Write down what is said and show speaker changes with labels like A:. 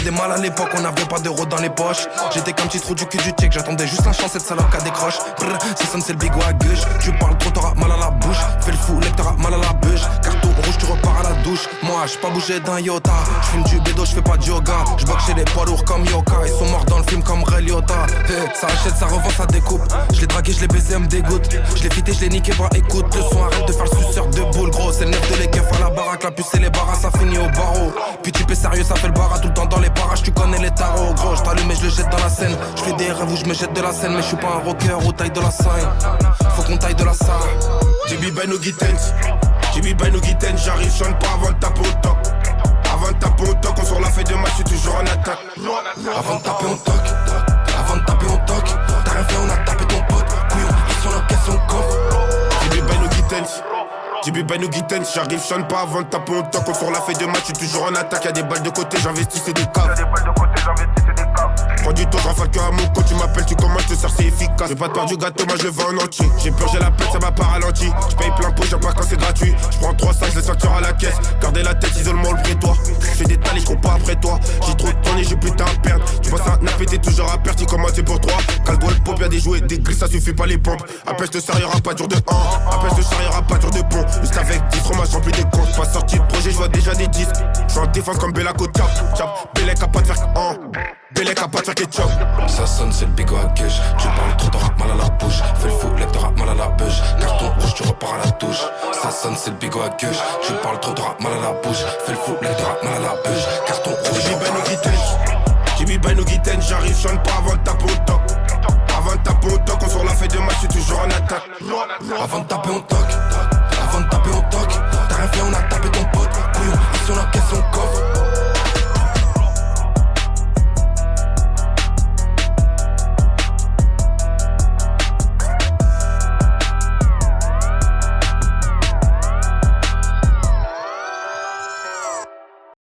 A: des mal à l'époque, on n'avait pas d'euros dans les poches. J'étais qu'un petit trou du cul du check, j'attendais juste la chance, cette salope qu'à décroche. Brrr, si sonne c'est le bigot à gauche. Tu parles trop, t'auras mal à la bouche. Fais le fou, t'auras mal à la bûche. Carton rouge, tu repars à la douche. Moi, j'suis pas bougé d'un iota. J'fume du bédo, j'fais pas de yoga. J'boxe chez les poids lourds comme Yoka. Ils sont morts dans le film comme Ray Liotta. Hey, ça achète, ça revend, ça découpe. J'l'ai dragué, j'l'ai baisé, elle me dégoûte. J'l'ai fité, j'l'ai niqué, bah écoute. Le son, arrête de faire le suceur de boule, gros. C'est le nerf de l'équerre à la baraque. La puce et les barras, ça finit au barreau. Puis tu paies sérieux, ça fait le barat tout le temps dans les parages. Tu connais les tarots, gros. J't'allume et j'le jette dans la scène. J'fais des rêves où j'me jette de la scène. Mais j'suis pas un rocker ou taille de la scène. Faut qu'on taille de la salle.
B: Jimmy Ben no Gittens, Jimmy Ben no Gittens, j'arrive, j'chante pas avant de taper au toc. Avant de taper au toc, on sort la feuille de match, j'suis toujours en attaque.
A: Avant de taper on toc, avant de taper on toc. T'as rien fait, on a tapé ton pote. Couillon, ils sont l'occasion coffre.
B: Jimmy Ben no Gittens, Jimmy Ben no Gittens, j'arrive, j'chante pas avant de taper au toc. On sort la feuille de match, j'suis toujours en attaque. Y'a des balles de côté, j'investis, c'est des caves. Prends du temps, je rafale que à mon compte. Tu m'appelles, tu commandes, je te sers, c'est efficace. J'ai pas de part du gâteau, moi je le vends en entier. J'ai purgé la pète, ça m'a pas ralenti. J'paye plein pot, j'aime pas quand c'est gratuit. J'prends 3 sacs, je les facture à la caisse. Gardez la tête, isolement le prétoire. J'fais des talés, j'cours pas après toi. J'ai trop tourné, j'ai plus de temps à perdre. Tu passes à napper, t'es toujours à perdre, tu commences pour 3. Calme-toi le pop, y'a des jouets, des grilles, ça suffit pas les pompes. Après, j'te sers, y'aura pas dur de 1. Après, j'te sers, y'aura pas dur de pont. Juste avec 10 fromages remplis de comptes. Pas sorti de projet, j'vois déjà des disques. J'suis en défense comme Bella Côte, tchap. Bellec a pas de faire Bellec a pas de faire ketchup.
A: Ça sonne, c'est le bigot à gueule. Tu parles trop, t'auras mal à la bouche. Fais le fou, t'auras mal à la bouche. Carton rouge, tu repars à la touche. Ça sonne, c'est le bigot à gueule. Tu parles trop, t'auras mal à la bouche. Fais le fou, t'auras mal à la bouche. Carton rouge,
B: Jimmy Ben no Gittens, Jimmy Ben no Gittens, j'arrive, j'chante pas avant de taper au toc. Avant de taper au toc, on sort la feuille de match, j'suis toujours en attaque.
A: Avant de taper on toc, avant de taper on toc. T'as rien fait, on a tapé ton pote.